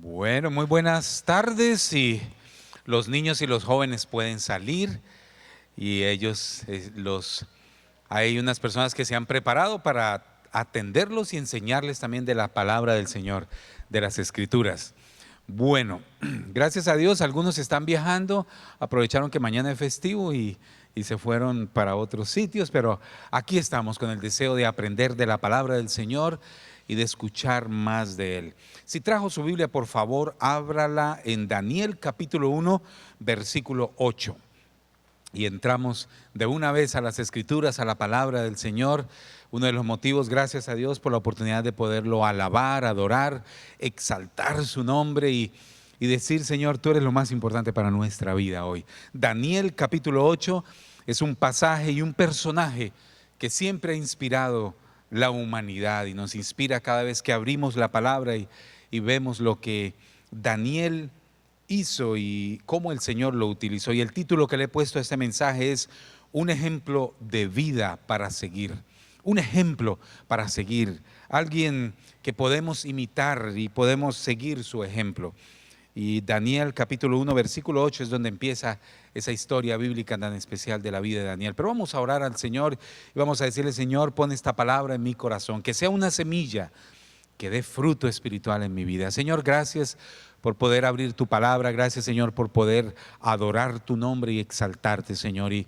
Bueno, muy buenas tardes y los niños y los jóvenes pueden salir y hay unas personas que se han preparado para atenderlos y enseñarles también de la palabra del Señor, de las Escrituras. Bueno, gracias a Dios, algunos están viajando, aprovecharon que mañana es festivo y se fueron para otros sitios, pero aquí estamos con el deseo de aprender de la palabra del Señor y de escuchar más de Él. Si trajo su Biblia, por favor, ábrala en Daniel capítulo 1, versículo 8. Y entramos de una vez a las Escrituras, a la palabra del Señor. Uno de los motivos, gracias a Dios, por la oportunidad de poderlo alabar, adorar, exaltar su nombre y decir: Señor, tú eres lo más importante para nuestra vida hoy. Daniel capítulo 8 es un pasaje y un personaje que siempre ha inspirado la humanidad y nos inspira cada vez que abrimos la palabra y vemos lo que Daniel hizo y cómo el Señor lo utilizó. Y el título que le he puesto a este mensaje es: un ejemplo de vida para seguir. Un ejemplo para seguir. Alguien que podemos imitar y podemos seguir su ejemplo. Y Daniel capítulo 1 versículo 8 es donde empieza esa historia bíblica tan especial de la vida de Daniel. Pero vamos a orar al Señor y vamos a decirle: Señor, pon esta palabra en mi corazón, que sea una semilla que dé fruto espiritual en mi vida. Señor, gracias por poder abrir tu palabra. Gracias, Señor, por poder adorar tu nombre y exaltarte, Señor. Y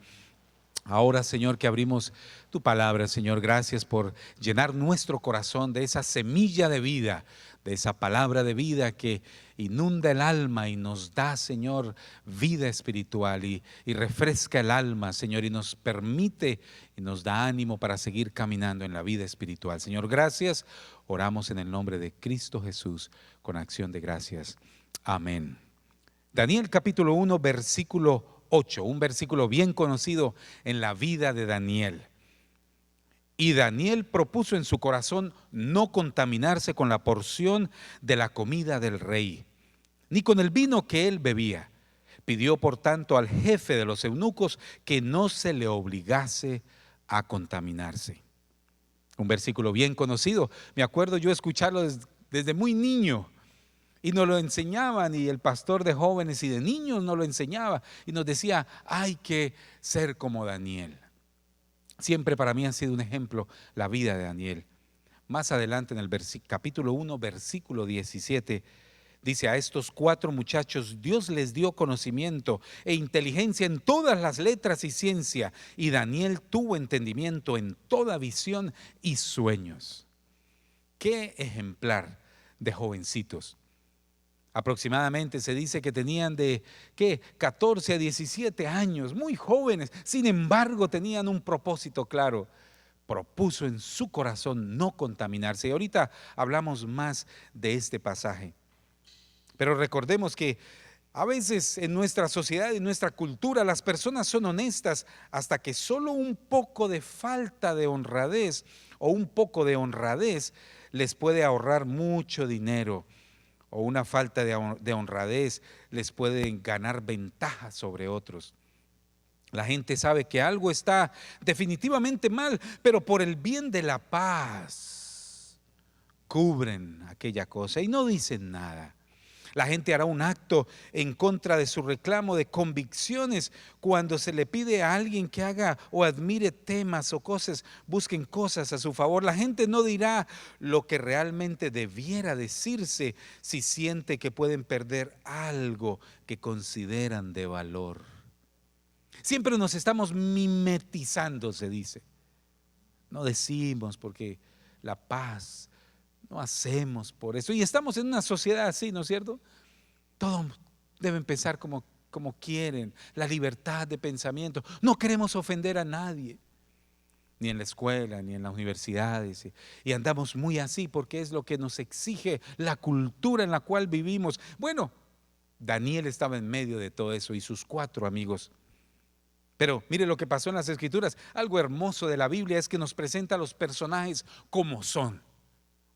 ahora, Señor, que abrimos tu palabra, Señor, gracias por llenar nuestro corazón de esa semilla de vida, de esa palabra de vida que inunda el alma y nos da, Señor, vida espiritual y refresca el alma, Señor, y nos permite y nos da ánimo para seguir caminando en la vida espiritual. Señor, gracias. Oramos en el nombre de Cristo Jesús con acción de gracias. Amén. Daniel capítulo 1, versículo 8, un versículo bien conocido en la vida de Daniel. Y Daniel propuso en su corazón no contaminarse con la porción de la comida del rey, ni con el vino que él bebía. Pidió por tanto al jefe de los eunucos que no se le obligase a contaminarse. Un versículo bien conocido. Me acuerdo yo escucharlo desde muy niño. Y nos lo enseñaban, y el pastor de jóvenes y de niños nos lo enseñaba y nos decía: hay que ser como Daniel. Siempre para mí ha sido un ejemplo la vida de Daniel. Más adelante en el capítulo 1, versículo 17, dice: a estos 4 muchachos Dios les dio conocimiento e inteligencia en todas las letras y ciencia, y Daniel tuvo entendimiento en toda visión y sueños. Qué ejemplar de jovencitos. Aproximadamente se dice que tenían de 14 a 17 años, muy jóvenes. Sin embargo, tenían un propósito claro. Propuso en su corazón no contaminarse. Y ahorita hablamos más de este pasaje. Pero recordemos que a veces en nuestra sociedad, en nuestra cultura, las personas son honestas hasta que solo un poco de falta de honradez o un poco de honradez les puede ahorrar mucho dinero. O una falta de honradez les puede ganar ventaja sobre otros. La gente sabe que algo está definitivamente mal, pero por el bien de la paz cubren aquella cosa y no dicen nada. La gente hará un acto en contra de su reclamo de convicciones cuando se le pide a alguien que haga o admire temas o cosas, busquen cosas a su favor. La gente no dirá lo que realmente debiera decirse si siente que pueden perder algo que consideran de valor. Siempre nos estamos mimetizando, se dice. No decimos porque la paz. No hacemos por eso. Y estamos en una sociedad así, ¿no es cierto? Todos deben pensar como quieren. La libertad de pensamiento. No queremos ofender a nadie. Ni en la escuela, ni en las universidades. Y andamos muy así porque es lo que nos exige la cultura en la cual vivimos. Bueno, Daniel estaba en medio de todo eso y sus 4 amigos. Pero mire lo que pasó en las Escrituras. Algo hermoso de la Biblia es que nos presenta a los personajes como son.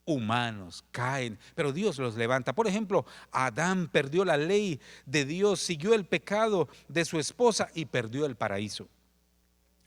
Humanos, caen, pero Dios los levanta. Por ejemplo, Adán perdió la ley de Dios, siguió el pecado de su esposa y perdió el paraíso.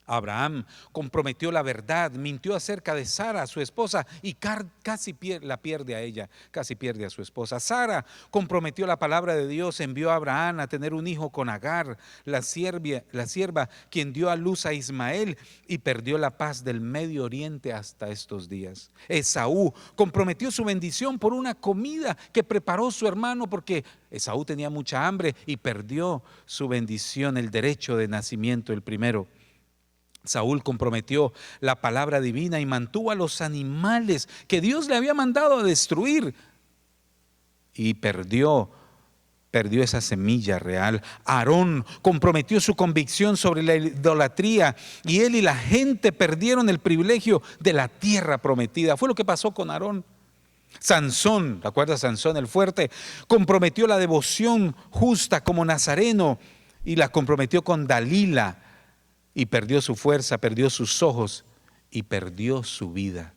Abraham comprometió la verdad, mintió acerca de Sara, su esposa, y casi la pierde a ella, casi pierde a su esposa. Sara comprometió la palabra de Dios, envió a Abraham a tener un hijo con Agar, la sierva, quien dio a luz a Ismael, y perdió la paz del Medio Oriente hasta estos días. Esaú comprometió su bendición por una comida que preparó su hermano, porque Esaú tenía mucha hambre y perdió su bendición, el derecho de nacimiento, el primero. Saúl comprometió la palabra divina y mantuvo a los animales que Dios le había mandado a destruir, y perdió esa semilla real. Aarón comprometió su convicción sobre la idolatría, y él y la gente perdieron el privilegio de la tierra prometida. Fue lo que pasó con Aarón. Sansón, ¿te acuerdas? Sansón el fuerte comprometió la devoción justa como nazareno, y la comprometió con Dalila, y perdió su fuerza, perdió sus ojos y perdió su vida.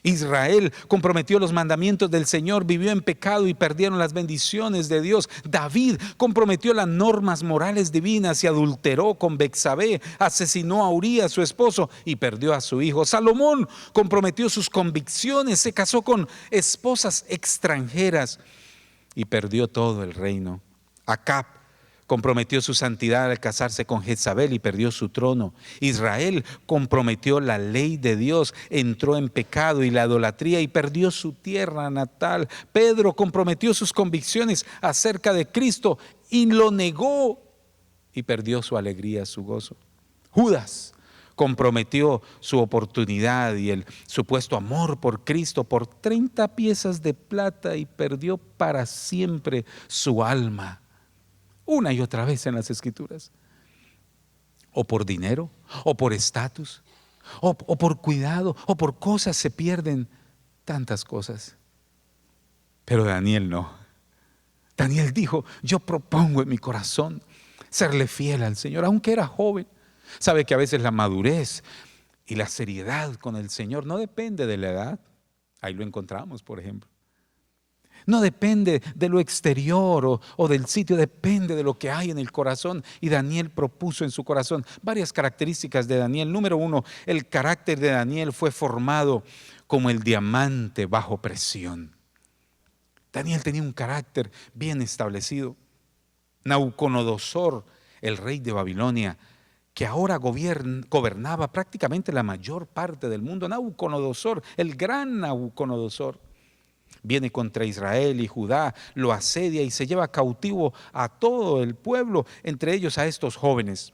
Israel comprometió los mandamientos del Señor, vivió en pecado y perdieron las bendiciones de Dios. David comprometió las normas morales divinas y adulteró con Betsabé, asesinó a Urías, su esposo, y perdió a su hijo. Salomón comprometió sus convicciones, se casó con esposas extranjeras y perdió todo el reino. Acab comprometió su santidad al casarse con Jezabel y perdió su trono. Israel comprometió la ley de Dios, entró en pecado y la idolatría y perdió su tierra natal. Pedro comprometió sus convicciones acerca de Cristo y lo negó y perdió su alegría, su gozo. Judas comprometió su oportunidad y el supuesto amor por Cristo por 30 piezas de plata y perdió para siempre su alma. Una y otra vez en las Escrituras. O por dinero, o por estatus, o por cuidado, o por cosas se pierden tantas cosas. Pero Daniel no. Daniel dijo: yo propongo en mi corazón serle fiel al Señor, aunque era joven. Sabe que a veces la madurez y la seriedad con el Señor no depende de la edad. Ahí lo encontramos, por ejemplo. No depende de lo exterior o del sitio, depende de lo que hay en el corazón. Y Daniel propuso en su corazón varias características de Daniel. Número 1, el carácter de Daniel fue formado como el diamante bajo presión. Daniel tenía un carácter bien establecido. Nabucodonosor, el rey de Babilonia, que ahora gobernaba prácticamente la mayor parte del mundo. Nabucodonosor, el gran Nabucodonosor, viene contra Israel y Judá, lo asedia y se lleva cautivo a todo el pueblo, entre ellos a estos jóvenes.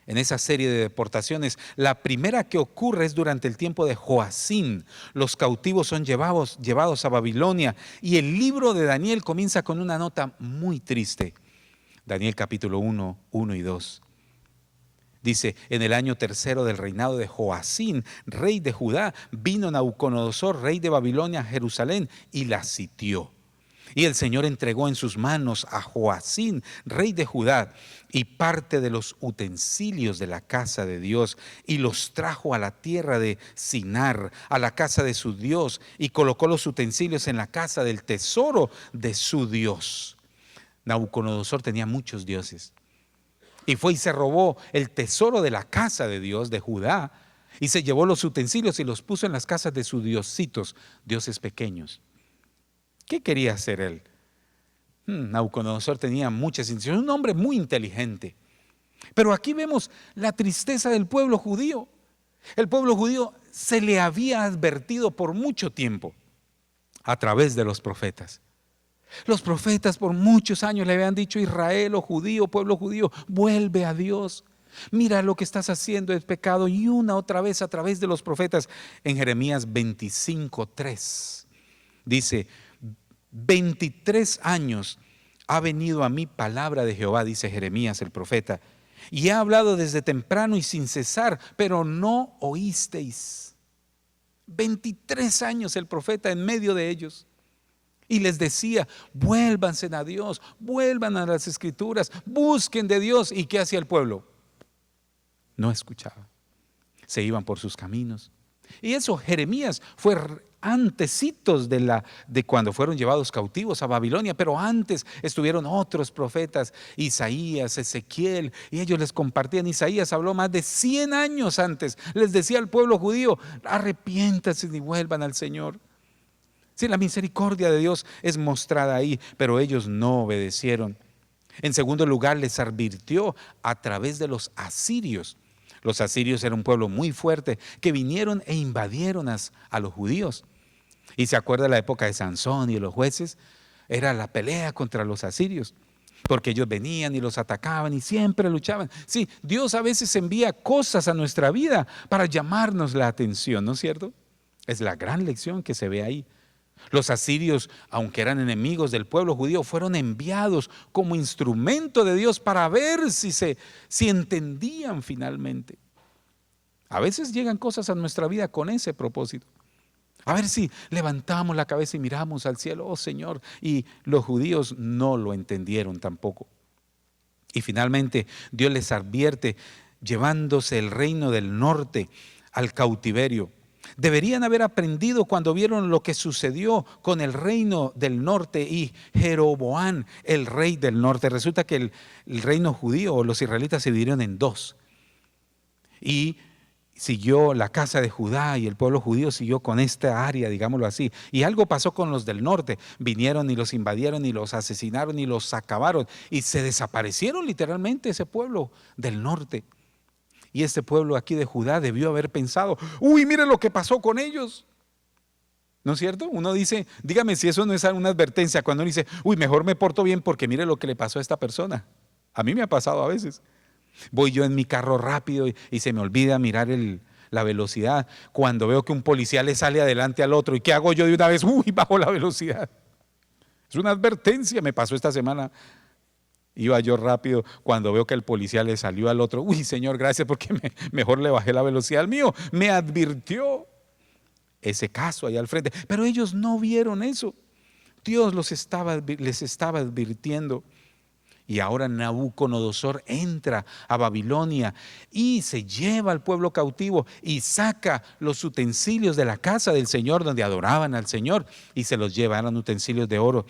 En esa serie de deportaciones, la primera que ocurre es durante el tiempo de Joacín. Los cautivos son llevados a Babilonia, y el libro de Daniel comienza con una nota muy triste. Daniel capítulo 1, 1 y 2. Dice: en el año tercero del reinado de Joacín, rey de Judá, vino Nabucodonosor, rey de Babilonia, a Jerusalén y la sitió. Y el Señor entregó en sus manos a Joacín, rey de Judá, y parte de los utensilios de la casa de Dios, y los trajo a la tierra de Sinar, a la casa de su Dios, y colocó los utensilios en la casa del tesoro de su Dios. Nabucodonosor tenía muchos dioses, y fue y se robó el tesoro de la casa de Dios de Judá, y se llevó los utensilios y los puso en las casas de sus diositos, dioses pequeños. ¿Qué quería hacer él? Nabucodonosor tenía muchas intenciones, un hombre muy inteligente. Pero aquí vemos la tristeza del pueblo judío. El pueblo judío se le había advertido por mucho tiempo a través de los profetas. Los profetas por muchos años le habían dicho: Israel o judío, pueblo judío, vuelve a Dios. Mira, lo que estás haciendo es pecado. Y una otra vez a través de los profetas. En Jeremías 25:3 dice: 23 años ha venido a mí palabra de Jehová, dice Jeremías el profeta, y he hablado desde temprano y sin cesar, pero no oísteis. 23 años el profeta en medio de ellos. Y les decía: vuélvanse a Dios, vuelvan a las Escrituras, busquen de Dios. ¿Y qué hacía el pueblo? No escuchaba. Se iban por sus caminos. Y eso, Jeremías fue antecitos de cuando fueron llevados cautivos a Babilonia, pero antes estuvieron otros profetas, Isaías, Ezequiel, y ellos les compartían. Isaías habló más de 100 años antes, les decía al pueblo judío: arrepiéntanse y vuelvan al Señor. Sí, la misericordia de Dios es mostrada ahí, pero ellos no obedecieron. En segundo lugar, les advirtió a través de los asirios. Los asirios eran un pueblo muy fuerte que vinieron e invadieron a los judíos. Y se acuerda la época de Sansón y de los jueces, era la pelea contra los asirios, porque ellos venían y los atacaban y siempre luchaban. Sí, Dios a veces envía cosas a nuestra vida para llamarnos la atención, ¿no es cierto? Es la gran lección que se ve ahí. Los asirios, aunque eran enemigos del pueblo judío, fueron enviados como instrumento de Dios para ver si entendían finalmente. A veces llegan cosas a nuestra vida con ese propósito. A ver si levantamos la cabeza y miramos al cielo: oh Señor. Y los judíos no lo entendieron tampoco. Y finalmente Dios les advierte, llevándose el reino del norte al cautiverio. Deberían haber aprendido cuando vieron lo que sucedió con el reino del norte y Jeroboam, el rey del norte. Resulta que el reino judío o los israelitas se dividieron en dos. Y siguió la casa de Judá y el pueblo judío siguió con esta área, digámoslo así. Y algo pasó con los del norte. Vinieron y los invadieron y los asesinaron y los acabaron. Y se desaparecieron literalmente ese pueblo del norte. Y este pueblo aquí de Judá debió haber pensado: uy, mire lo que pasó con ellos. ¿No es cierto? Uno dice, dígame si eso no es una advertencia cuando uno dice: uy, mejor me porto bien porque mire lo que le pasó a esta persona. A mí me ha pasado a veces. Voy yo en mi carro rápido y se me olvida mirar la velocidad. Cuando veo que un policía le sale adelante al otro, ¿y qué hago yo de una vez? Uy, bajo la velocidad. Es una advertencia, me pasó esta semana. Iba yo rápido, cuando veo que el policía le salió al otro: uy, Señor, gracias, porque mejor le bajé la velocidad al mío. Me advirtió ese caso ahí al frente, pero ellos no vieron eso. Dios les estaba advirtiendo. Y ahora Nabucodonosor entra a Babilonia y se lleva al pueblo cautivo y saca los utensilios de la casa del Señor donde adoraban al Señor y se los lleva. Eran utensilios de oro.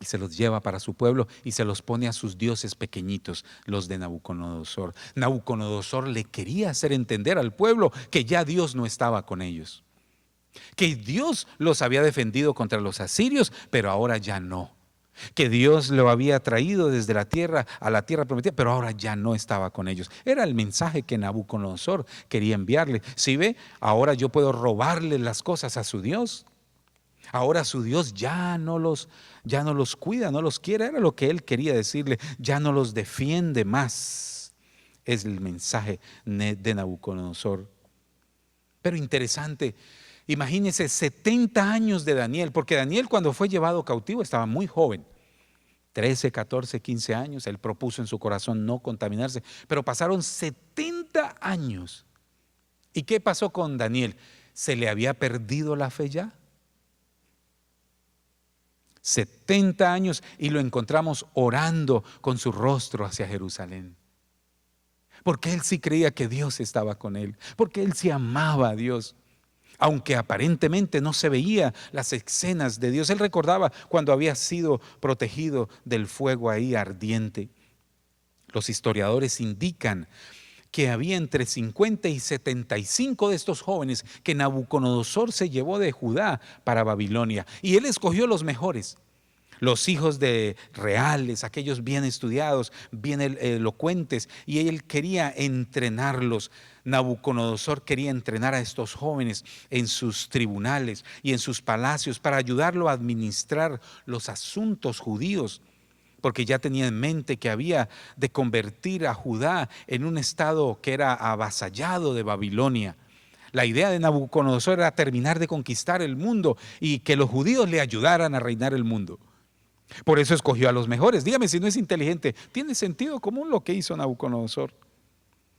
Y se los lleva para su pueblo y se los pone a sus dioses pequeñitos, los de Nabucodonosor. Nabucodonosor le quería hacer entender al pueblo que ya Dios no estaba con ellos, que Dios los había defendido contra los asirios, pero ahora ya no, que Dios lo había traído desde la tierra a la tierra prometida, pero ahora ya no estaba con ellos. Era el mensaje que Nabucodonosor quería enviarle. Si ve, ahora yo puedo robarle las cosas a su Dios. Ahora su Dios ya no los cuida, no los quiere. Era lo que él quería decirle: ya no los defiende más. Es el mensaje de Nabucodonosor. Pero interesante, imagínense 70 años de Daniel, porque Daniel, cuando fue llevado cautivo, estaba muy joven, 13, 14, 15 años. Él propuso en su corazón no contaminarse, pero pasaron 70 años. ¿Y qué pasó con Daniel? ¿Se le había perdido la fe ya? 70 años y lo encontramos orando con su rostro hacia Jerusalén. Porque él sí creía que Dios estaba con él, porque él sí amaba a Dios. Aunque aparentemente no se veía las escenas de Dios, él recordaba cuando había sido protegido del fuego ahí ardiente. Los historiadores indican que había entre 50 y 75 de estos jóvenes que Nabucodonosor se llevó de Judá para Babilonia, y él escogió los mejores, los hijos de reales, aquellos bien estudiados, bien elocuentes, y él quería entrenarlos. Nabucodonosor quería entrenar a estos jóvenes en sus tribunales y en sus palacios para ayudarlo a administrar los asuntos judíos, porque ya tenía en mente que había de convertir a Judá en un estado que era avasallado de Babilonia. La idea de Nabucodonosor era terminar de conquistar el mundo y que los judíos le ayudaran a reinar el mundo. Por eso escogió a los mejores. Dígame si no es inteligente. Tiene sentido común lo que hizo Nabucodonosor.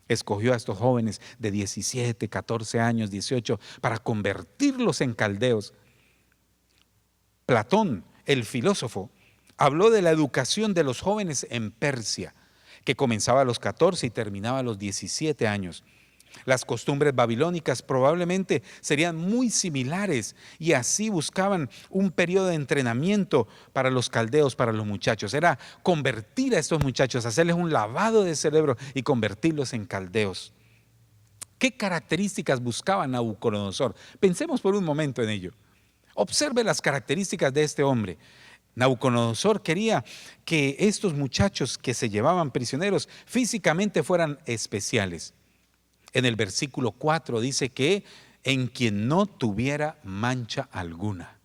Escogió a estos jóvenes de 17, 14 años, 18, para convertirlos en caldeos. Platón, el filósofo, habló de la educación de los jóvenes en Persia, que comenzaba a los 14 y terminaba a los 17 años. Las costumbres babilónicas probablemente serían muy similares y así buscaban un periodo de entrenamiento para los caldeos, para los muchachos. Era convertir a estos muchachos, hacerles un lavado de cerebro y convertirlos en caldeos. ¿Qué características buscaba Nabucodonosor? Pensemos por un momento en ello. Observe las características de este hombre. Nabucodonosor quería que estos muchachos que se llevaban prisioneros físicamente fueran especiales. En el versículo 4 dice que en quien no tuviera mancha alguna.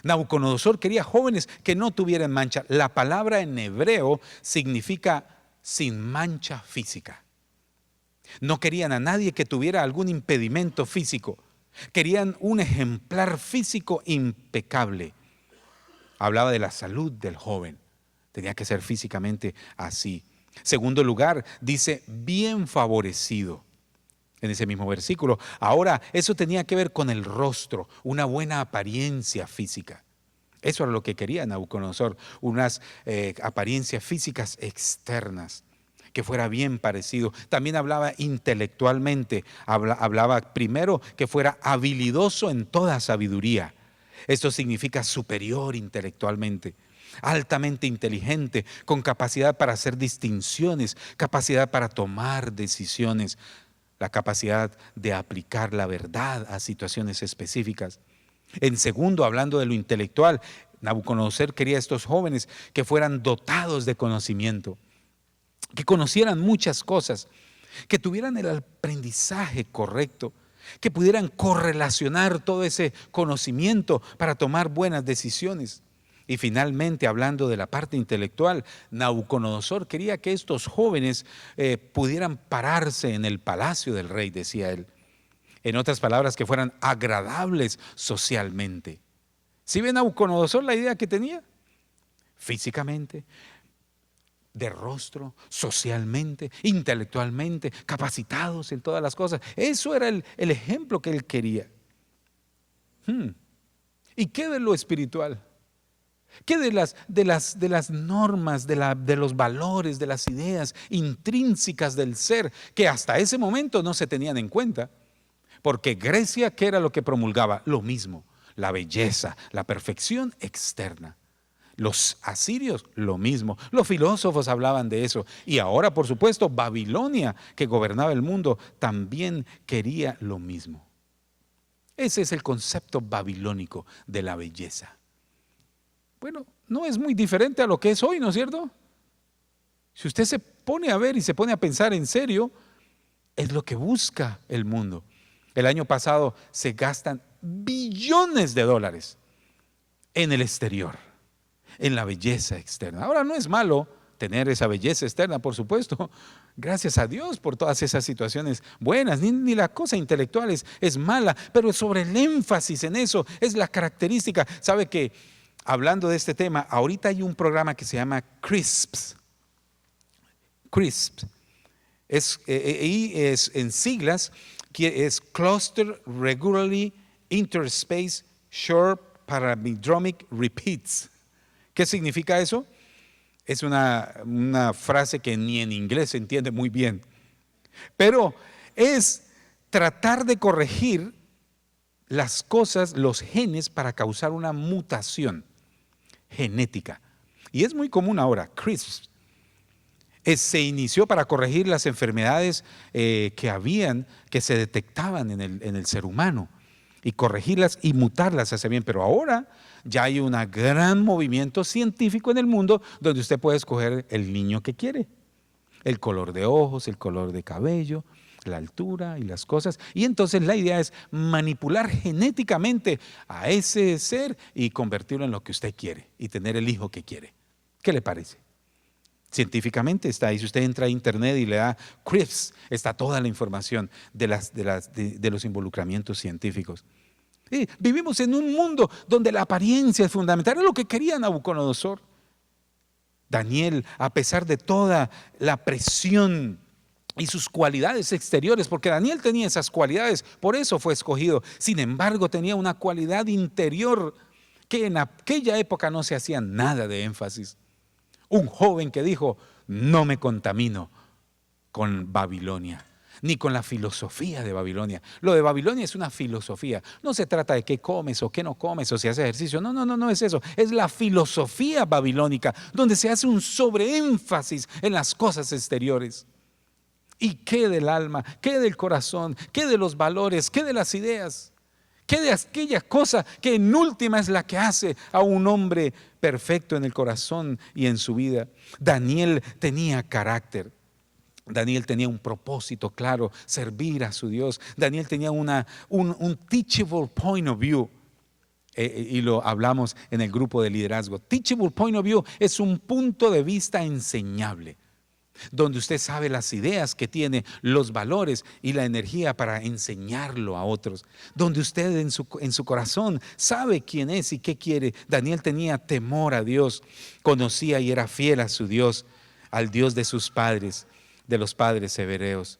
Nabucodonosor quería jóvenes que no tuvieran mancha. La palabra en hebreo significa sin mancha física. No querían a nadie que tuviera algún impedimento físico. Querían un ejemplar físico impecable. Hablaba de la salud del joven. Tenía que ser físicamente así. Segundo lugar, dice bien favorecido. En ese mismo versículo. Ahora, eso tenía que ver con el rostro, una buena apariencia física. Eso era lo que quería Nabucodonosor, unas apariencias físicas externas, que fuera bien parecido. También hablaba intelectualmente, hablaba primero que fuera habilidoso en toda sabiduría. Esto significa superior intelectualmente, altamente inteligente, con capacidad para hacer distinciones, capacidad para tomar decisiones, la capacidad de aplicar la verdad a situaciones específicas. En segundo, hablando de lo intelectual, Nabucodonosor quería a estos jóvenes que fueran dotados de conocimiento, que conocieran muchas cosas, que tuvieran el aprendizaje correcto, que pudieran correlacionar todo ese conocimiento para tomar buenas decisiones. Y finalmente, hablando de la parte intelectual, Nabucodonosor quería que estos jóvenes pudieran pararse en el palacio del rey, decía él. En otras palabras, que fueran agradables socialmente. ¿Sí ve Nabucodonosor la idea que tenía? Físicamente, de rostro, socialmente, intelectualmente, capacitados en todas las cosas. Eso era el ejemplo que él quería. ¿Y qué de lo espiritual? ¿Qué de las normas, de los valores, de las ideas intrínsecas del ser que hasta ese momento no se tenían en cuenta? Porque Grecia, ¿qué era lo que promulgaba? Lo mismo, la belleza, la perfección externa. Los asirios, lo mismo. Los filósofos hablaban de eso. Y ahora, por supuesto, Babilonia, que gobernaba el mundo, también quería lo mismo. Ese es el concepto babilónico de la belleza. Bueno, no es muy diferente a lo que es hoy, ¿no es cierto? Si usted se pone a ver y se pone a pensar en serio, es lo que busca el mundo. El año pasado se gastan billones de dólares en el exterior, en la belleza externa. Ahora, no es malo tener esa belleza externa, por supuesto. Gracias a Dios por todas esas situaciones buenas. Ni la cosa intelectual es mala, pero sobre el énfasis en eso es la característica. ¿Sabe que hablando de este tema, ahorita hay un programa que se llama CRISP? CRISP es en siglas, que es Cluster Regularly Interspace Short Palindromic Repeats. ¿Qué significa eso? Es una frase que ni en inglés se entiende muy bien, pero es tratar de corregir las cosas, los genes, para causar una mutación genética. Y es muy común ahora, CRISP. Se inició para corregir las enfermedades que se detectaban en el ser humano, y corregirlas y mutarlas hacia bien. Pero ahora ya hay un gran movimiento científico en el mundo donde usted puede escoger el niño que quiere, el color de ojos, el color de cabello, la altura y las cosas. Y entonces la idea es manipular genéticamente a ese ser y convertirlo en lo que usted quiere y tener el hijo que quiere. ¿Qué le parece? Científicamente está ahí. Si usted entra a internet y le da CRISP, está toda la información de los involucramientos científicos. Y vivimos en un mundo donde la apariencia es fundamental. Es lo que quería Nabucodonosor. Daniel, a pesar de toda la presión y sus cualidades exteriores, porque Daniel tenía esas cualidades, por eso fue escogido. Sin embargo, tenía una cualidad interior que en aquella época no se hacía nada de énfasis. Un joven que dijo: no me contamino con Babilonia, ni con la filosofía de Babilonia. Lo de Babilonia es una filosofía. No se trata de qué comes o qué no comes o si haces ejercicio. No, no, no, no es eso. Es la filosofía babilónica, donde se hace un sobreénfasis en las cosas exteriores. ¿Y qué del alma? ¿Qué del corazón? ¿Qué de los valores? ¿Qué de las ideas? ¿Qué de aquella cosa que en última es la que hace a un hombre perfecto en el corazón y en su vida? Daniel tenía carácter. Daniel tenía un propósito claro, servir a su Dios. Daniel tenía un teachable point of view. Y lo hablamos en el grupo de liderazgo. Teachable point of view es un punto de vista enseñable, donde usted sabe las ideas que tiene, los valores y la energía para enseñarlo a otros, donde usted en su corazón sabe quién es y qué quiere. Daniel tenía temor a Dios, conocía y era fiel a su Dios, al Dios de sus padres, de los padres hebreos,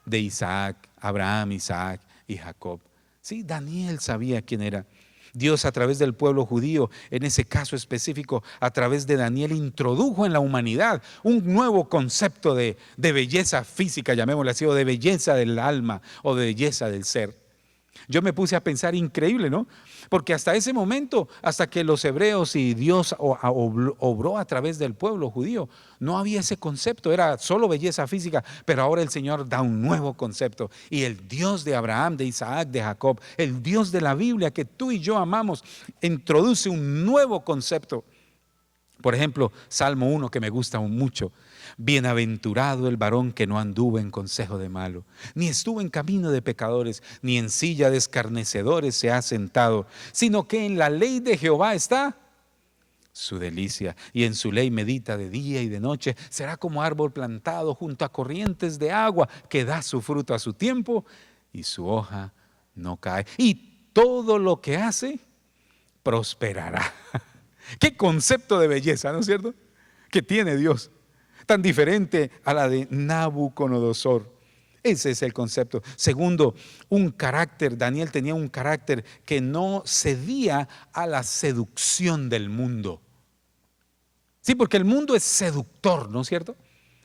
de Isaac, Abraham, Isaac y Jacob. Sí, Daniel sabía quién era. Dios, a través del pueblo judío, en ese caso específico, a través de Daniel, introdujo en la humanidad un nuevo concepto de belleza física, llamémosle así, o de belleza del alma o de belleza del ser. Yo me puse a pensar, increíble, ¿no? Porque hasta ese momento, hasta que los hebreos y Dios obró a través del pueblo judío, no había ese concepto, era solo belleza física, pero ahora el Señor da un nuevo concepto. Y el Dios de Abraham, de Isaac, de Jacob, el Dios de la Biblia que tú y yo amamos, introduce un nuevo concepto. Por ejemplo, Salmo 1, que me gusta mucho. Bienaventurado el varón que no anduvo en consejo de malo, ni estuvo en camino de pecadores, ni en silla de escarnecedores se ha sentado, sino que en la ley de Jehová está su delicia, y en su ley medita de día y de noche. Será como árbol plantado junto a corrientes de agua, que da su fruto a su tiempo, y su hoja no cae. Y todo lo que hace, prosperará. Qué concepto de belleza, ¿no es cierto?, que tiene Dios, tan diferente a la de Nabucodonosor. Ese es el concepto. Segundo, un carácter. Daniel tenía un carácter que no cedía a la seducción del mundo. Sí, porque el mundo es seductor, ¿no es cierto?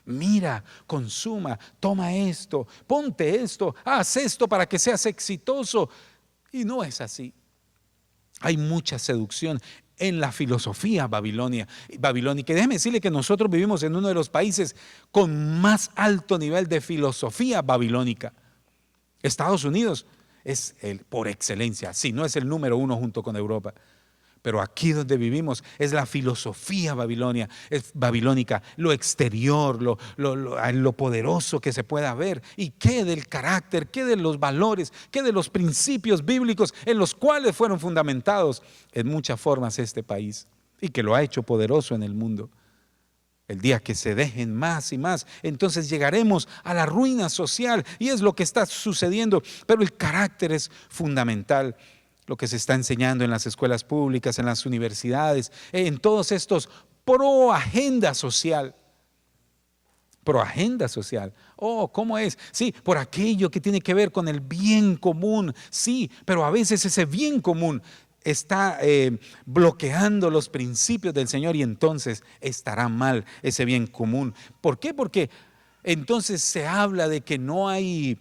Mira, consuma, toma esto, ponte esto, haz esto para que seas exitoso. Y no es así. Hay mucha seducción en la filosofía babilónica. Y déjeme decirle que nosotros vivimos en uno de los países con más alto nivel de filosofía babilónica. Estados Unidos es por excelencia, si no es el número uno junto con Europa. Pero aquí donde vivimos es la filosofía babilónica, lo exterior, lo poderoso que se pueda ver. ¿Y qué del carácter, qué de los valores, qué de los principios bíblicos en los cuales fueron fundamentados en muchas formas este país y que lo ha hecho poderoso en el mundo? El día que se dejen más y más, entonces llegaremos a la ruina social, y es lo que está sucediendo. Pero el carácter es fundamental. Lo que se está enseñando en las escuelas públicas, en las universidades, en todos estos pro agenda social. Pro agenda social. Oh, ¿cómo es? Sí, por aquello que tiene que ver con el bien común. Sí, pero a veces ese bien común está bloqueando los principios del Señor, y entonces estará mal ese bien común. ¿Por qué? Porque entonces se habla de que no hay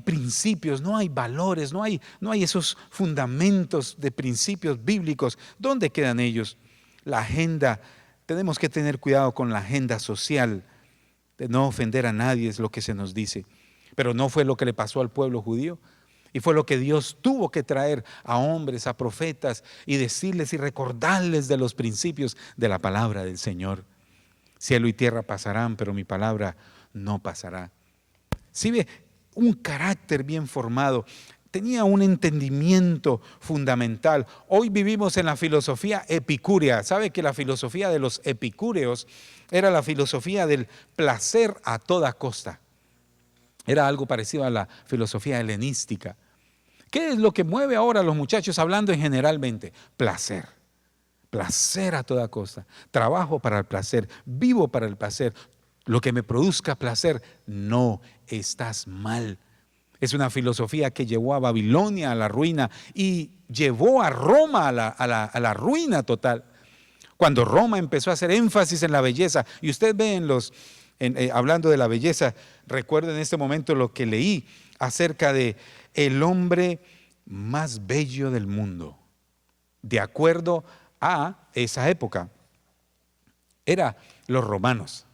principios, no hay valores, no hay esos fundamentos de principios bíblicos. ¿Dónde quedan ellos? La agenda, tenemos que tener cuidado con la agenda social, de no ofender a nadie, es lo que se nos dice. Pero no fue lo que le pasó al pueblo judío, y fue lo que Dios tuvo que traer a hombres, a profetas, y decirles y recordarles de los principios de la palabra del Señor. Cielo y tierra pasarán, pero mi palabra no pasará. ¿Sí ve? Un carácter bien formado, tenía un entendimiento fundamental. Hoy vivimos en la filosofía epicúrea. ¿Sabe que la filosofía de los epicúreos era la filosofía del placer a toda costa? Era algo parecido a la filosofía helenística. ¿Qué es lo que mueve ahora a los muchachos hablando generalmente? Placer. Placer a toda costa. Trabajo para el placer, vivo para el placer. Lo que me produzca placer. No, estás mal. Es una filosofía que llevó a Babilonia a la ruina y llevó a Roma a la ruina total. Cuando Roma empezó a hacer énfasis en la belleza, y usted ve en hablando de la belleza, recuerdo en este momento lo que leí acerca de el hombre más bello del mundo, de acuerdo a esa época. Era los romanos.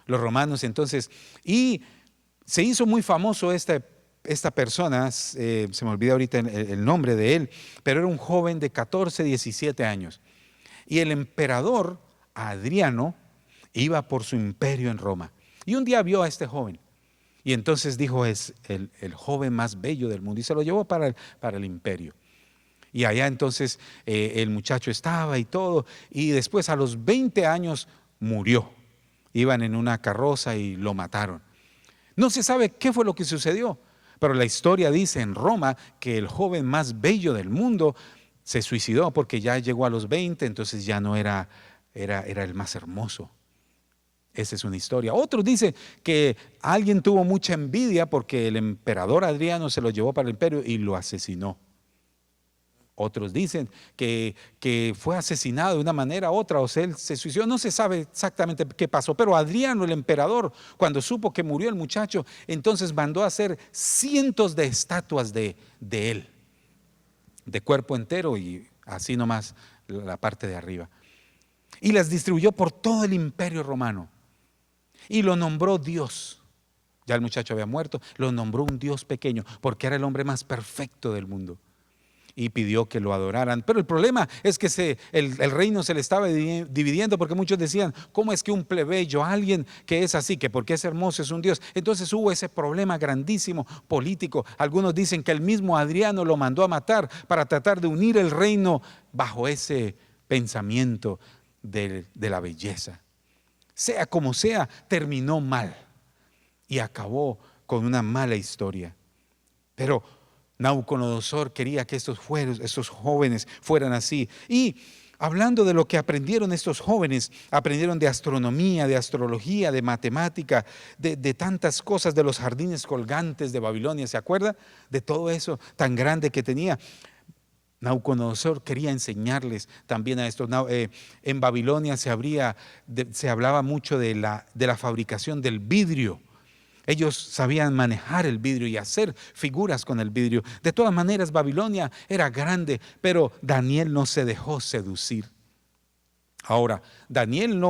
Los romanos entonces, y se hizo muy famoso esta persona, se me olvida ahorita el nombre de él, pero era un joven de 14, 17 años. Y el emperador Adriano iba por su imperio en Roma. Y un día vio a este joven. Y entonces dijo, es el joven más bello del mundo. Y se lo llevó para el imperio. Y allá entonces el muchacho estaba y todo. Y después a los 20 años murió. Iban en una carroza y lo mataron. No se sabe qué fue lo que sucedió. Pero la historia dice en Roma que el joven más bello del mundo se suicidó porque ya llegó a los 20, entonces ya no era el más hermoso. Esa es una historia. Otros dicen que alguien tuvo mucha envidia porque el emperador Adriano se lo llevó para el imperio y lo asesinó. Otros dicen que fue asesinado de una manera u otra, o sea, él se suicidó. No se sabe exactamente qué pasó, pero Adriano, el emperador, cuando supo que murió el muchacho, entonces mandó a hacer cientos de estatuas de él, de cuerpo entero y así nomás la parte de arriba. Y las distribuyó por todo el imperio romano. Y lo nombró Dios. Ya el muchacho había muerto, lo nombró un Dios pequeño, porque era el hombre más perfecto del mundo. Y pidió que lo adoraran. Pero el problema es que el reino se le estaba dividiendo, porque muchos decían, ¿cómo es que un plebeyo, alguien que es así, que porque es hermoso es un Dios? Entonces hubo ese problema grandísimo político. Algunos dicen que el mismo Adriano lo mandó a matar para tratar de unir el reino bajo ese pensamiento de la belleza. Sea como sea, terminó mal y acabó con una mala historia. Pero Nabucodonosor quería que estos jóvenes fueran así. Y hablando de lo que aprendieron estos jóvenes, aprendieron de astronomía, de astrología, de matemática, de tantas cosas, de los jardines colgantes de Babilonia, ¿se acuerda? De todo eso tan grande que tenía. Nabucodonosor quería enseñarles también a esto. En Babilonia se hablaba mucho de la fabricación del vidrio. Ellos sabían manejar el vidrio y hacer figuras con el vidrio. De todas maneras, Babilonia era grande, pero Daniel no se dejó seducir. Ahora, Daniel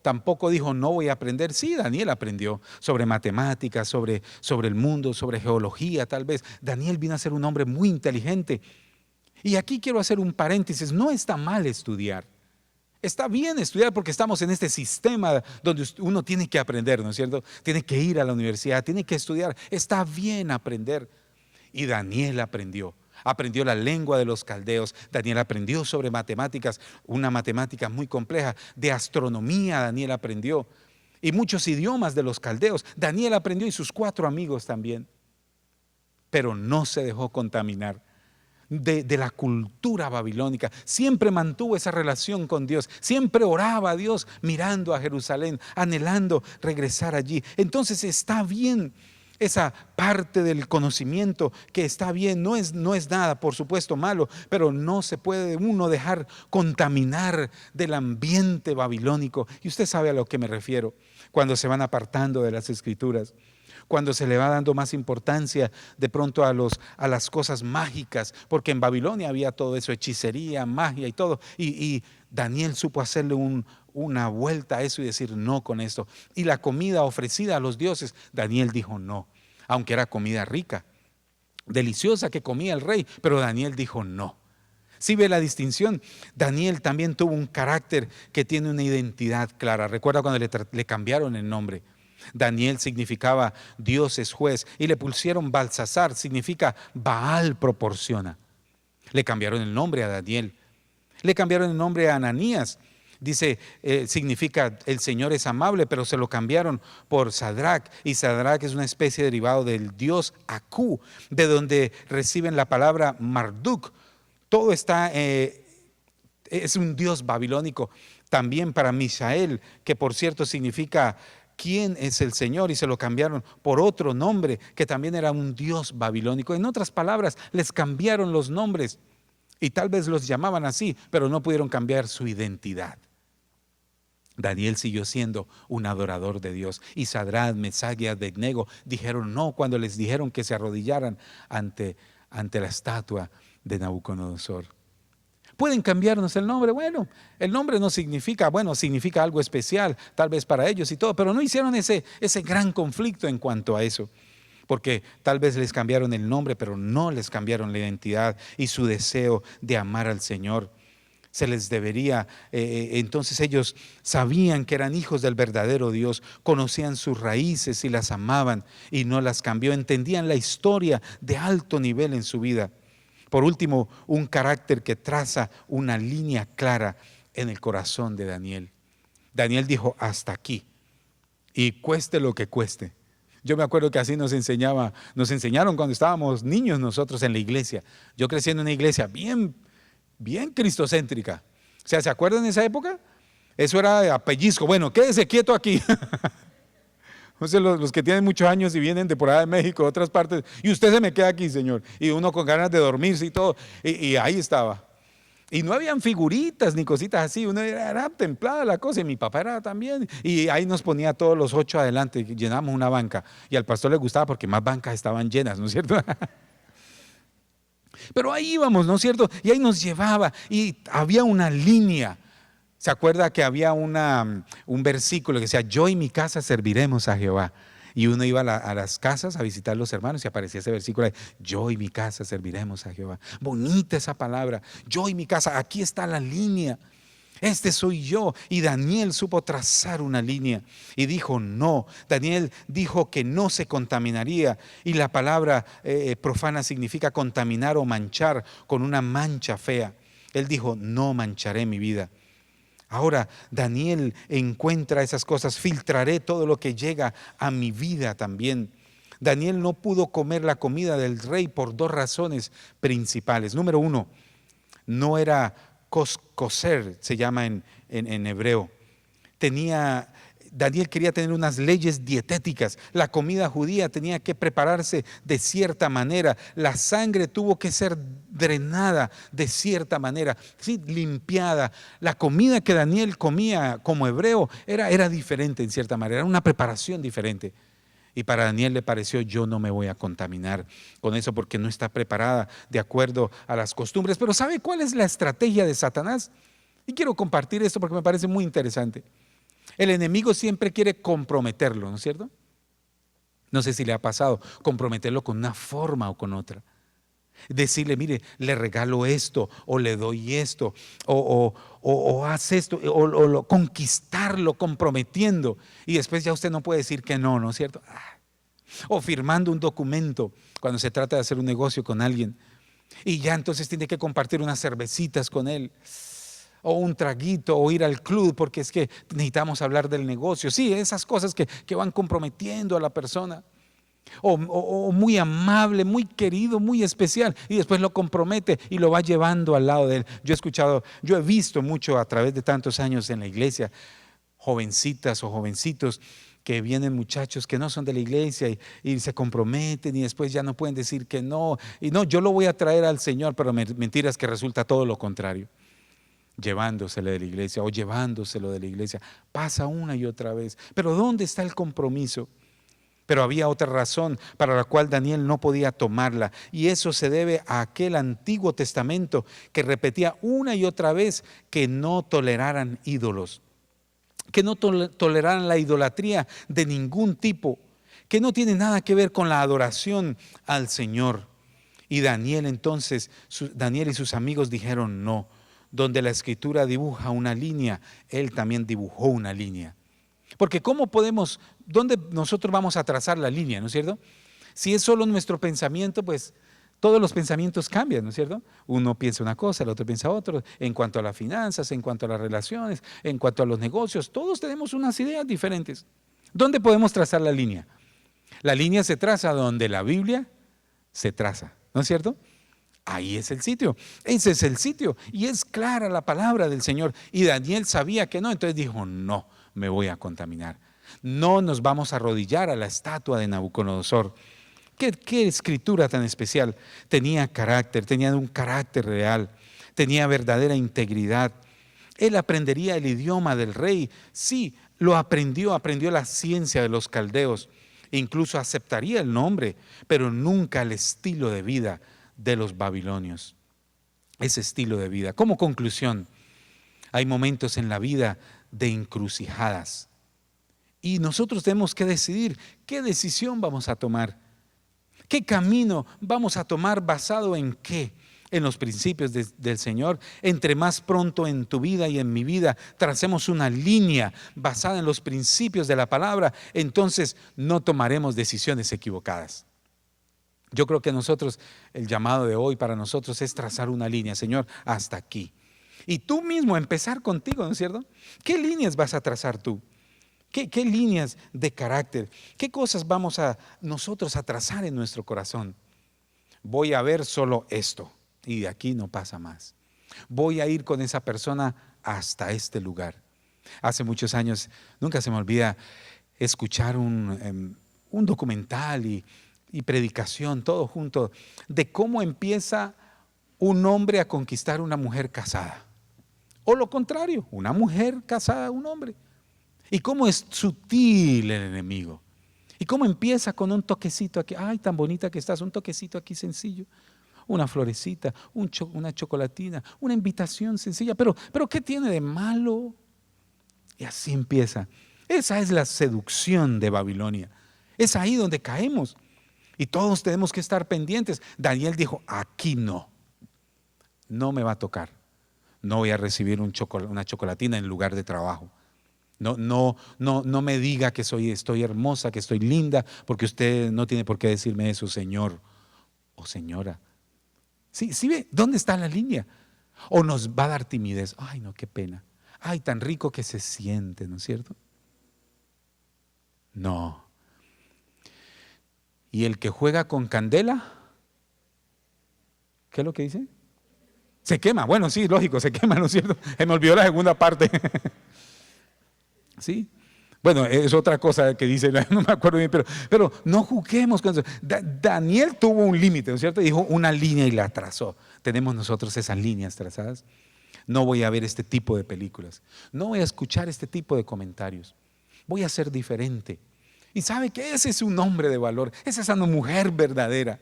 tampoco dijo, no voy a aprender. Sí, Daniel aprendió sobre matemáticas, sobre el mundo, sobre geología tal vez. Daniel vino a ser un hombre muy inteligente. Y aquí quiero hacer un paréntesis, no está mal estudiar. Está bien estudiar porque estamos en este sistema donde uno tiene que aprender, ¿no es cierto? Tiene que ir a la universidad, tiene que estudiar. Está bien aprender. Y Daniel aprendió la lengua de los caldeos. Daniel aprendió sobre matemáticas, una matemática muy compleja. De astronomía Daniel aprendió. Y muchos idiomas de los caldeos. Daniel aprendió y sus 4 amigos también. Pero no se dejó contaminar de la cultura babilónica. Siempre mantuvo esa relación con Dios. Siempre oraba a Dios mirando a Jerusalén, anhelando regresar allí. Entonces está bien esa parte del conocimiento, que está bien, no es nada, por supuesto, malo, pero no se puede uno dejar contaminar del ambiente babilónico. Y usted sabe a lo que me refiero, cuando se van apartando de las Escrituras, cuando se le va dando más importancia de pronto a las cosas mágicas, porque en Babilonia había todo eso, hechicería, magia y todo, y Daniel supo hacerle una vuelta a eso y decir no con esto. Y la comida ofrecida a los dioses, Daniel dijo no, aunque era comida rica, deliciosa que comía el rey, pero Daniel dijo no. ¿Sí ve la distinción? Daniel también tuvo un carácter que tiene una identidad clara. Recuerda cuando le cambiaron el nombre. Daniel significaba Dios es juez, y le pusieron Balsasar, significa Baal proporciona. Le cambiaron el nombre a Daniel. Le cambiaron el nombre a Ananías. Dice, significa el Señor es amable, pero se lo cambiaron por Sadrach, y Sadrach es una especie derivado del dios Aku, de donde reciben la palabra Marduk. Todo es un dios babilónico. También para Misael, que por cierto significa ¿quién es el Señor? Y se lo cambiaron por otro nombre que también era un dios babilónico. En otras palabras, les cambiaron los nombres y tal vez los llamaban así, pero no pudieron cambiar su identidad. Daniel siguió siendo un adorador de Dios. Y Sadrach, Mesach y Abednego dijeron no cuando les dijeron que se arrodillaran ante la estatua de Nabucodonosor. ¿Pueden cambiarnos el nombre? Bueno, el nombre no significa, bueno, significa algo especial, tal vez para ellos y todo, pero no hicieron ese gran conflicto en cuanto a eso. Porque tal vez les cambiaron el nombre, pero no les cambiaron la identidad y su deseo de amar al Señor. Se les debería, entonces ellos sabían que eran hijos del verdadero Dios, conocían sus raíces y las amaban y no las cambió, entendían la historia de alto nivel en su vida. Por último, un carácter que traza una línea clara en el corazón de Daniel. Daniel dijo hasta aquí y cueste lo que cueste. Yo me acuerdo que así nos enseñaron cuando estábamos niños nosotros en la iglesia. Yo crecí en una iglesia bien cristocéntrica. O sea, ¿se acuerdan de esa época? Eso era a pellizco. Bueno, quédese quieto aquí. O sea, los que tienen muchos años y vienen de por allá de México, de otras partes, y usted se me queda aquí, señor. Y uno con ganas de dormirse y todo. Y ahí estaba. Y no habían figuritas ni cositas así, uno era templada la cosa, y mi papá era también, y ahí nos ponía todos los 8 adelante, llenamos una banca, y al pastor le gustaba porque más bancas estaban llenas, ¿no es cierto? Pero ahí íbamos, ¿no es cierto? Y ahí nos llevaba, y había una línea. ¿Se acuerda que había un versículo que decía, yo y mi casa serviremos a Jehová? Y uno iba a las casas a visitar a los hermanos y aparecía ese versículo de, yo y mi casa serviremos a Jehová. Bonita esa palabra, yo y mi casa, aquí está la línea. Este soy yo. Y Daniel supo trazar una línea y dijo no. Daniel dijo que no se contaminaría, y la palabra profana significa contaminar o manchar con una mancha fea. Él dijo, no mancharé mi vida. Ahora Daniel encuentra esas cosas, filtraré todo lo que llega a mi vida también. Daniel no pudo comer la comida del rey por 2 razones principales. Número 1, no era kosher, se llama en hebreo. Daniel quería tener unas leyes dietéticas. La comida judía tenía que prepararse de cierta manera. La sangre tuvo que ser drenada de cierta manera, ¿sí? Limpiada. La comida que Daniel comía como hebreo era diferente en cierta manera, era una preparación diferente. Y para Daniel le pareció, yo no me voy a contaminar con eso porque no está preparada de acuerdo a las costumbres. Pero ¿sabe cuál es la estrategia de Satanás? Y quiero compartir esto porque me parece muy interesante. El enemigo siempre quiere comprometerlo, ¿no es cierto? No sé si le ha pasado, comprometerlo con una forma o con otra. Decirle, mire, le regalo esto, o le doy esto, o haz esto, o conquistarlo comprometiendo. Y después ya usted no puede decir que no, ¿no es cierto? O firmando un documento cuando se trata de hacer un negocio con alguien. Y ya entonces tiene que compartir unas cervecitas con él, o un traguito, o ir al club porque es que necesitamos hablar del negocio. Sí, esas cosas que van comprometiendo a la persona. O muy amable, muy querido, muy especial, y después lo compromete y lo va llevando al lado de él. Yo he visto mucho a través de tantos años en la iglesia, jovencitas o jovencitos que vienen, muchachos que no son de la iglesia y se comprometen y después ya no pueden decir que no. Y no, yo lo voy a traer al Señor, pero mentiras que resulta todo lo contrario. Llevándosele de la iglesia o llevándoselo de la iglesia. Pasa una y otra vez. Pero ¿dónde está el compromiso? Pero había otra razón para la cual Daniel no podía tomarla, y eso se debe a aquel Antiguo Testamento que repetía una y otra vez que no toleraran ídolos, que no toleraran la idolatría de ningún tipo, que no tiene nada que ver con la adoración al Señor. Y Daniel entonces, Daniel y sus amigos dijeron no. Donde la Escritura dibuja una línea, él también dibujó una línea. Porque ¿dónde nosotros vamos a trazar la línea, no es cierto? Si es solo nuestro pensamiento, pues todos los pensamientos cambian, ¿no es cierto? Uno piensa una cosa, el otro piensa otra, en cuanto a las finanzas, en cuanto a las relaciones, en cuanto a los negocios, todos tenemos unas ideas diferentes. ¿Dónde podemos trazar la línea? La línea se traza donde la Biblia se traza, ¿no es cierto? Ahí es el sitio, ese es el sitio, y es clara la palabra del Señor. Y Daniel sabía que no, entonces dijo, no me voy a contaminar, no nos vamos a arrodillar a la estatua de Nabucodonosor. ¿Qué escritura tan especial? Tenía carácter, tenía un carácter real, tenía verdadera integridad. Él aprendería el idioma del rey. Sí, lo aprendió la ciencia de los caldeos. Incluso aceptaría el nombre, pero nunca el estilo de vida de los babilonios. Ese estilo de vida. Como conclusión, hay momentos en la vida de encrucijadas. Y nosotros tenemos que decidir qué decisión vamos a tomar. ¿Qué camino vamos a tomar basado en qué? En los principios del Señor. Entre más pronto en tu vida y en mi vida tracemos una línea basada en los principios de la palabra, entonces no tomaremos decisiones equivocadas. Yo creo que nosotros, el llamado de hoy para nosotros es trazar una línea, Señor, hasta aquí. Y tú mismo empezar contigo, ¿no es cierto? ¿Qué líneas vas a trazar tú? ¿Qué líneas de carácter? ¿Qué cosas vamos a nosotros a trazar en nuestro corazón? Voy a ver solo esto y de aquí no pasa más. Voy a ir con esa persona hasta este lugar. Hace muchos años, nunca se me olvida escuchar un documental y predicación, todo junto, de cómo empieza un hombre a conquistar una mujer casada. O lo contrario, una mujer casada a un hombre. Y cómo es sutil el enemigo. Y cómo empieza con un toquecito aquí. Ay, tan bonita que estás, un toquecito aquí sencillo. Una florecita, una chocolatina, una invitación sencilla. Pero ¿qué tiene de malo? Y así empieza. Esa es la seducción de Babilonia. Es ahí donde caemos. Y todos tenemos que estar pendientes. Daniel dijo, aquí no me va a tocar. No voy a recibir una chocolatina en lugar de trabajo. No me diga que estoy hermosa, que estoy linda, porque usted no tiene por qué decirme eso, señor o señora. ¿Sí ve? ¿Dónde está la línea? O nos va a dar timidez. Ay, no, qué pena. Ay, tan rico que se siente, ¿no es cierto? No. Y el que juega con candela, ¿qué es lo que dice? Se quema. Bueno, sí, lógico, se quema, ¿no es cierto? Se me olvidó la segunda parte. ¿Sí? Bueno, es otra cosa que dice, no me acuerdo bien, pero no juguemos con eso. Daniel tuvo un límite, ¿no es cierto? Dijo una línea y la trazó. Tenemos nosotros esas líneas trazadas. No voy a ver este tipo de películas. No voy a escuchar este tipo de comentarios. Voy a ser diferente. Y sabe que ese es un hombre de valor. Esa es una mujer verdadera.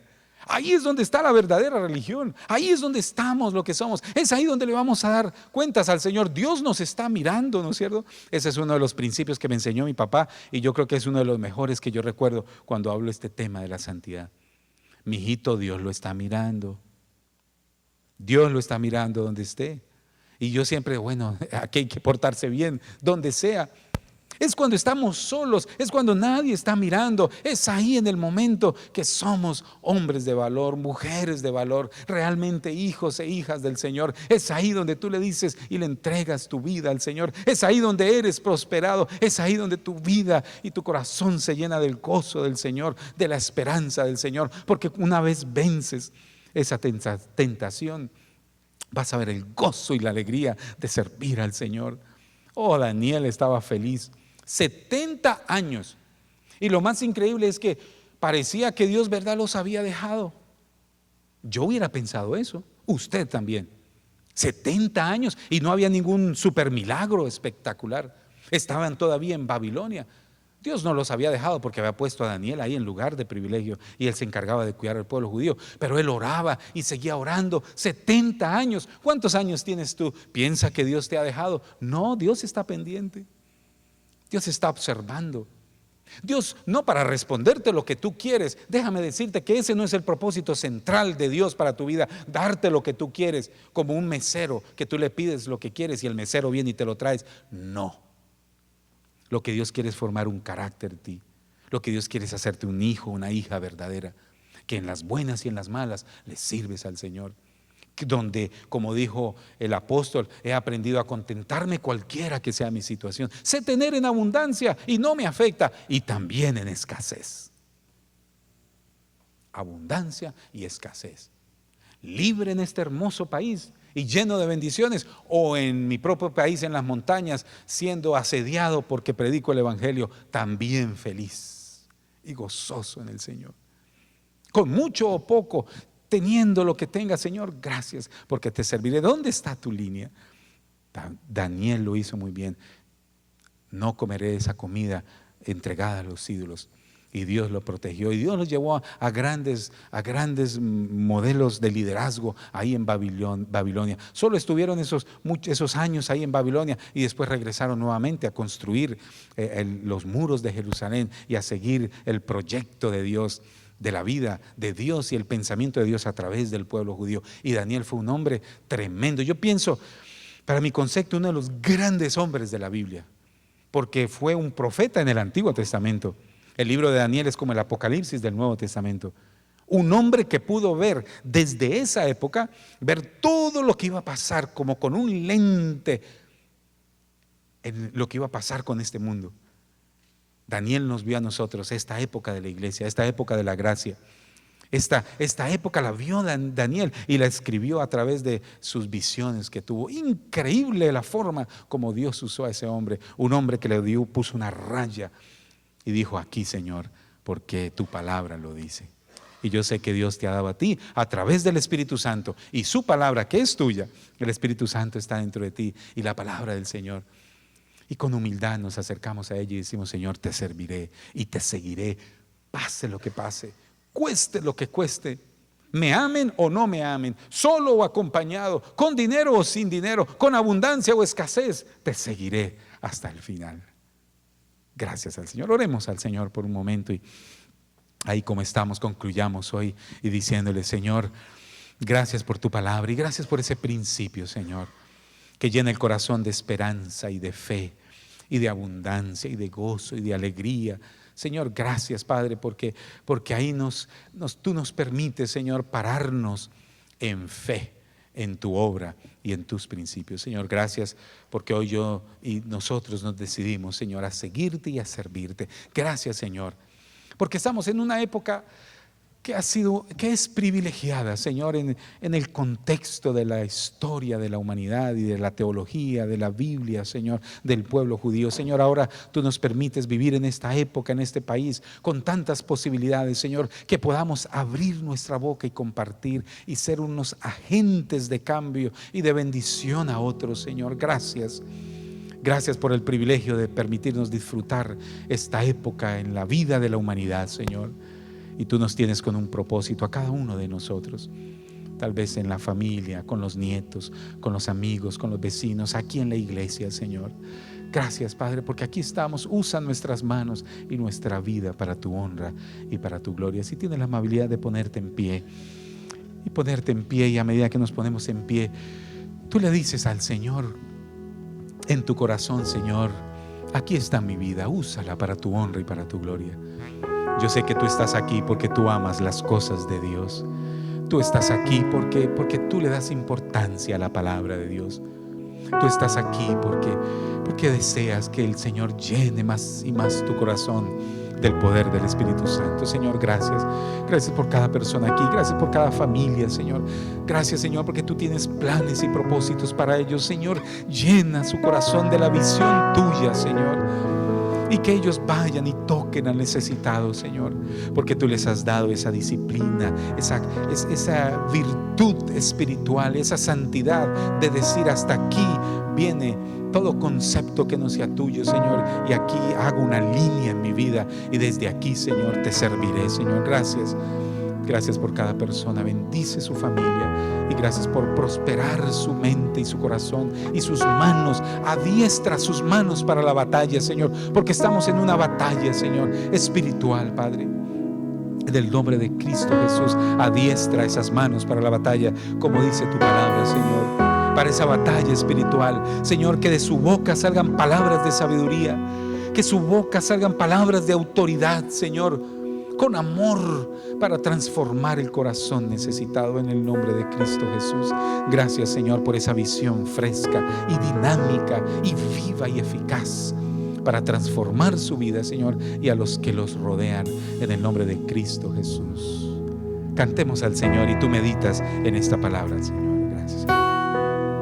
Ahí es donde está la verdadera religión. Ahí es donde estamos lo que somos. Es ahí donde le vamos a dar cuentas al Señor. Dios nos está mirando, ¿no es cierto? Ese es uno de los principios que me enseñó mi papá y yo creo que es uno de los mejores que yo recuerdo cuando hablo este tema de la santidad. Mi hijito, Dios lo está mirando. Dios lo está mirando donde esté. Y yo siempre, bueno, aquí hay que portarse bien, donde sea. Es cuando estamos solos, es cuando nadie está mirando, es ahí en el momento que somos hombres de valor, mujeres de valor, realmente hijos e hijas del Señor. Es ahí donde tú le dices y le entregas tu vida al Señor. Es ahí donde eres prosperado, es ahí donde tu vida y tu corazón se llena del gozo del Señor, de la esperanza del Señor. Porque una vez vences esa tentación, vas a ver el gozo y la alegría de servir al Señor. Oh, Daniel estaba feliz. 70 años. Y lo más increíble es que parecía que Dios, ¿verdad?, los había dejado. Yo hubiera pensado eso. Usted también. 70 años y no había ningún super milagro espectacular. Estaban todavía en Babilonia. Dios no los había dejado porque había puesto a Daniel ahí en lugar de privilegio y él se encargaba de cuidar al pueblo judío. Pero él oraba y seguía orando 70 años. ¿Cuántos años tienes tú? ¿Piensa que Dios te ha dejado? No, Dios está pendiente. Dios está observando. Dios no para responderte lo que tú quieres. Déjame decirte que ese no es el propósito central de Dios para tu vida, darte lo que tú quieres, como un mesero que tú le pides lo que quieres y el mesero viene y te lo traes. No. Lo que Dios quiere es formar un carácter en ti. Lo que Dios quiere es hacerte un hijo, una hija verdadera, que en las buenas y en las malas le sirves al Señor. Donde, como dijo el apóstol, he aprendido a contentarme cualquiera que sea mi situación. Sé tener en abundancia y no me afecta, y también en escasez. Abundancia y escasez. Libre en este hermoso país y lleno de bendiciones, o en mi propio país, en las montañas, siendo asediado porque predico el evangelio, también feliz y gozoso en el Señor. Con mucho o poco, teniendo lo que tenga, Señor, gracias porque te serviré. ¿Dónde está tu línea? Daniel lo hizo muy bien. No comeré esa comida entregada a los ídolos. Y Dios lo protegió, y Dios los llevó a grandes modelos de liderazgo ahí en Babilonia. Solo estuvieron esos años ahí en Babilonia, y después regresaron nuevamente a construir los muros de Jerusalén y a seguir el proyecto de Dios, de la vida de Dios y el pensamiento de Dios a través del pueblo judío. Y Daniel fue un hombre tremendo. Yo pienso, para mi concepto, uno de los grandes hombres de la Biblia, porque fue un profeta en el Antiguo Testamento. El libro de Daniel es como el Apocalipsis del Nuevo Testamento. Un hombre que pudo ver desde esa época, ver todo lo que iba a pasar, como con un lente, en lo que iba a pasar con este mundo. Daniel nos vio a nosotros esta época de la iglesia, esta época de la gracia. Esta época la vio Daniel y la escribió a través de sus visiones que tuvo. Increíble la forma como Dios usó a ese hombre. Un hombre que puso una raya y dijo: aquí, Señor, porque tu palabra lo dice. Y yo sé que Dios te ha dado a ti a través del Espíritu Santo, y su palabra, que es tuya, el Espíritu Santo está dentro de ti, y la palabra del Señor. Y con humildad nos acercamos a ella y decimos: Señor, te serviré y te seguiré, pase lo que pase, cueste lo que cueste, me amen o no me amen, solo o acompañado, con dinero o sin dinero, con abundancia o escasez, te seguiré hasta el final. Gracias al Señor. Oremos al Señor por un momento, y ahí como estamos, concluyamos hoy y diciéndole: Señor, gracias por tu palabra y gracias por ese principio, Señor, que llena el corazón de esperanza y de fe y de abundancia y de gozo y de alegría. Señor, gracias, Padre, porque ahí tú nos permites, Señor, pararnos en fe en tu obra y en tus principios. Señor, gracias porque hoy yo y nosotros nos decidimos, Señor, a seguirte y a servirte. Gracias, Señor, porque estamos en una época que es privilegiada, Señor, en el contexto de la historia de la humanidad y de la teología, de la Biblia, Señor, del pueblo judío. Señor, ahora tú nos permites vivir en esta época, en este país, con tantas posibilidades, Señor, que podamos abrir nuestra boca y compartir y ser unos agentes de cambio y de bendición a otros, Señor. Gracias. Gracias por el privilegio de permitirnos disfrutar esta época en la vida de la humanidad, Señor. Y tú nos tienes con un propósito a cada uno de nosotros, tal vez en la familia, con los nietos, con los amigos, con los vecinos, aquí en la iglesia, Señor. Gracias, Padre, porque aquí estamos. Usa nuestras manos y nuestra vida para tu honra y para tu gloria. Si tienes la amabilidad de ponerte en pie, y a medida que nos ponemos en pie, tú le dices al Señor en tu corazón: Señor, aquí está mi vida, úsala para tu honra y para tu gloria. Yo sé que tú estás aquí porque tú amas las cosas de Dios. Tú estás aquí porque tú le das importancia a la palabra de Dios. Tú estás aquí porque deseas que el Señor llene más y más tu corazón del poder del Espíritu Santo. Señor, gracias. Gracias por cada persona aquí. Gracias por cada familia, Señor. Gracias, Señor, porque tú tienes planes y propósitos para ellos. Señor, llena su corazón de la visión tuya, Señor. Y que ellos vayan y toquen al necesitado, Señor, porque tú les has dado esa disciplina, esa virtud espiritual, esa santidad de decir: hasta aquí viene todo concepto que no sea tuyo, Señor, y aquí hago una línea en mi vida y desde aquí, Señor, te serviré, Señor. Gracias. Gracias por cada persona. Bendice su familia y gracias por prosperar su mente y su corazón y sus manos. Adiestra sus manos para la batalla, Señor, porque estamos en una batalla, Señor, espiritual, Padre. En el nombre de Cristo Jesús, adiestra esas manos para la batalla, como dice tu palabra, Señor, para esa batalla espiritual. Señor, que de su boca salgan palabras de sabiduría, que de su boca salgan palabras de autoridad, Señor, con amor, para transformar el corazón necesitado, en el nombre de Cristo Jesús. Gracias, Señor, por esa visión fresca y dinámica y viva y eficaz para transformar su vida, Señor, y a los que los rodean, en el nombre de Cristo Jesús. Cantemos al Señor y tú meditas en esta palabra, Señor. Gracias.